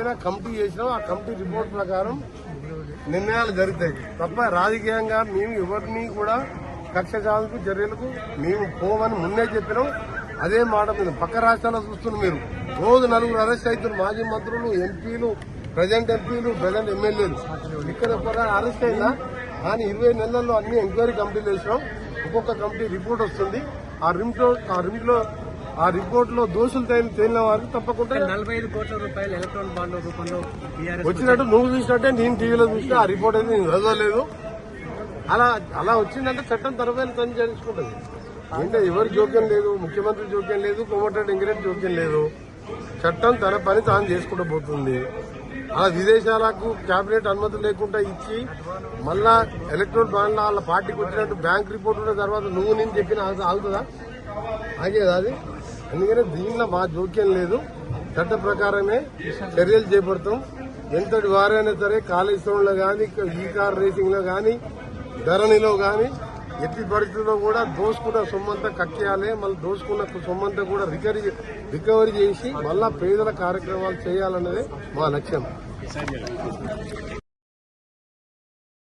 పైన కమిటీ చేసినాం. ఆ కమిటీ రిపోర్ట్ ప్రకారం నిర్ణయాలు జరుగుతాయి తప్ప రాజకీయంగా మేము ఎవరిని కూడా కక్ష సాధింపు చర్యలకు మేము పోమని ముందే చెప్పినాం. అదే మాట మీద పక్క రాష్ట్రాల్లో చూస్తున్నారు మీరు, రోజు 4 అరెస్ట్ అవుతున్నారు. మాజీ మంత్రులు, ఎంపీలు, ప్రజెంట్ ఎమ్మెల్యేలు. ఇక్కడ కూడా అరెస్ట్ అయిందా కానీ 20 నెలల్లో అన్ని ఎంక్వైరీ కమిటీలు వేసినాం. ఒక్కొక్క కమిటీ రిపోర్ట్ వస్తుంది. ఆ రిపోర్ట్ లో దోషులు తేలిన వారికి తప్పకుండా 45 కోట్ల రూపాయలు ఎలక్ట్రానిక్ బాండ్ రూపంలో వచ్చినట్టు నువ్వు చూసినట్టే నేను టీవీలో చూసినా. ఆ రిపోర్ట్ అయితే నేను చదవలేదు. అలా వచ్చిందంటే చట్టం తరఫైన తను చేసుకుంటుంది. అంటే ఎవరి జోక్యం లేదు, ముఖ్యమంత్రి జోక్యం లేదు, కోమటిరెడ్డి వెంకటరెడ్డి జోక్యం లేదు. చట్టం తన పని తాను చేసుకుంటూ పోతుంది. అలా విదేశాలకు కేబినెట్ అనుమతి లేకుండా ఇచ్చి మళ్ళా ఎలక్ట్రానిక్ బాండ్ల వాళ్ళ పార్టీకి వచ్చినట్టు బ్యాంక్ రిపోర్ట్ ఉన్న తర్వాత నువ్వు నేను చెప్పిన ఆగుతుందా? ఆగేదా అది? అందుకనే దీనిలో మా జోక్యం లేదు. చట్ట ప్రకారమే చర్యలు చేపడతాం. ఎంతటి వారైనా సరే కాళేశ్వరంలో గాని, ఈ కార్ రేసింగ్ లో గాని, ధరణిలో గాని ఎట్టి పరిస్థితుల్లో కూడా దోసుకున్న సొమ్మంతా కక్కేయాలి. మళ్ళీ దోసుకున్న సొమ్మంతా కూడా రికవరీ చేసి మళ్ళా పేదల కార్యక్రమాలు చేయాలన్నదే మా లక్ష్యం.